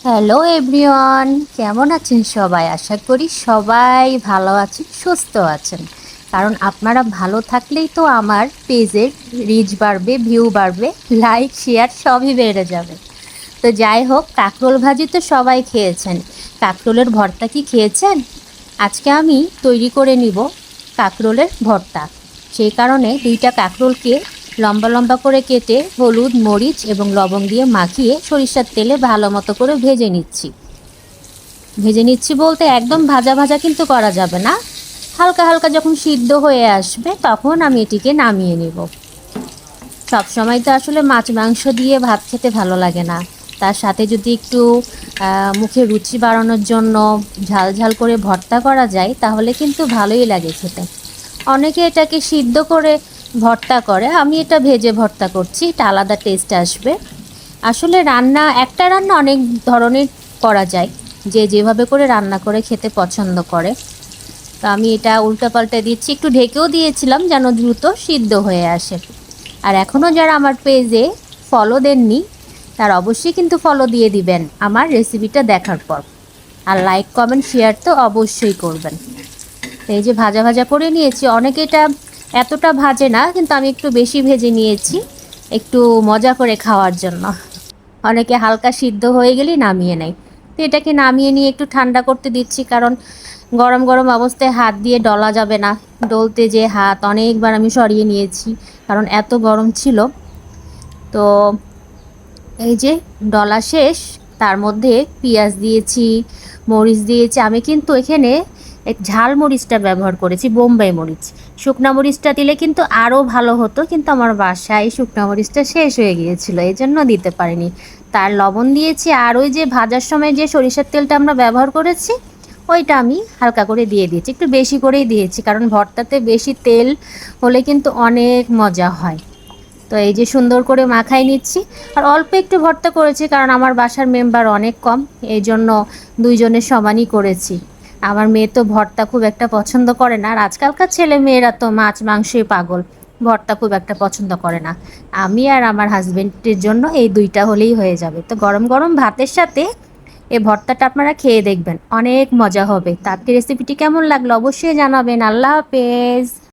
Hello everyone, কেমন আছেন সবাই? আশা করি সবাই ভালো আছেন, সুস্থ আছেন। কারণ আপনারা ভালো থাকলেই তো আমার পেজের রিচ বাড়বে, ভিউ বাড়বে, লাইক শেয়ার সবই বেড়ে যাবে। তো যাই হোক, কাঁকরোল ভাজি তো সবাই খেয়েছেন। কাঁকরোলের ভর্তা কি খেয়েছেন? আজকে আমি তৈরি করে নিব কাঁকরোলের ভর্তা। সেই কারণে দুইটা কাঁকরোলকে লম্বা লম্বা করে কেটে হলুদ, মরিচ এবং লবণ দিয়ে মাখিয়ে সরিষার তেলে ভালো মতো করে ভেজে নিচ্ছি বলতে একদম ভাজা ভাজা কিন্তু করা যাবে না। হালকা হালকা যখন সিদ্ধ হয়ে আসবে তখন আমি এটিকে নামিয়ে নেব। সব সময় তো আসলে মাছ মাংস দিয়ে ভাত খেতে ভালো লাগে না। তার সাথে যদি একটু মুখে রুচি বাড়ানোর জন্য ঝাল ঝাল করে ভর্তা করা যায় তাহলে কিন্তু ভালোই লাগে খেতে। অনেকে এটাকে সিদ্ধ করে ভর্তা করে, আমি এটা ভেজে ভর্তা করছি, এটা আলাদা টেস্ট আসবে। আসলে একটা রান্না অনেক ধরনের করা যায়, যে যেভাবে করে রান্না করে খেতে পছন্দ করে। তো আমি এটা উল্টাপাল্টা দিচ্ছি, একটু ঢেকেও দিয়েছিলাম যেন দ্রুত সিদ্ধ হয়ে আসে। আর এখনও যারা আমার পেজে ফলো দেননি তার অবশ্যই কিন্তু ফলো দিয়ে দিবেন আমার রেসিপিটা দেখার পর। আর লাইক কমেন্ট শেয়ার তো অবশ্যই করবেন। এই যে ভাজা ভাজা করে নিয়েছি, অনেকে এটা এতটা ভাজে না, কিন্তু আমি একটু বেশি ভেজে নিয়েছি একটু মজা করে খাওয়ার জন্য। অনেকে হালকা সিদ্ধ হয়ে গেলেই নামিয়ে নেয়। তো এটাকে নামিয়ে নিয়ে একটু ঠান্ডা করতে দিচ্ছি, কারণ গরম গরম অবস্থায় হাত দিয়ে ডলা যাবে না। ডলতে যে হাত অনেকবার আমি সরিয়ে নিয়েছি, কারণ এত গরম ছিল। তো এই যে ডলা শেষ, তার মধ্যে পেঁয়াজ দিয়েছি, মরিচ দিয়েছি। আমি কিন্তু এখানে ঝাল মরিচটা ব্যবহার করেছি, বোম্বাই মরিচ। শুকনা মরিচটা দিলে কিন্তু আরও ভালো হতো, কিন্তু আমার বাসায় শুকনা মরিচটা শেষ হয়ে গিয়েছিল, এই জন্য দিতে পারিনি। তার লবণ দিয়েছি, আর ওই যে ভাজার সময় যে সরিষার তেলটা আমরা ব্যবহার করেছি ওইটা আমি হালকা করে দিয়ে দিয়েছি, একটু বেশি করেই দিয়েছি, কারণ ভর্তাতে বেশি তেল হলে কিন্তু অনেক মজা হয়। তো এই যে সুন্দর করে মাখাই নিচ্ছি। আর অল্প একটু ভর্তা করেছি, কারণ আমার বাসার মেম্বার অনেক কম, এই জন্য দুইজনের সমানই করেছি। আমার মেয়ে তো ভর্তা খুব একটা পছন্দ করে না, আর আজকালকার ছেলে মেয়েরা তো মাছ মাংসই পাগল, ভর্তা খুব একটা পছন্দ করে না। আমি আর আমার হাজবেন্ডের জন্য এই দুইটা হলেই হয়ে যাবে। তো গরম গরম ভাতের সাথে এই ভর্তাটা আপনারা খেয়ে দেখবেন, অনেক মজা হবে। তার রেসিপিটি কেমন লাগলো অবশ্যই জানাবেন। আল্লাহ হাফেজ।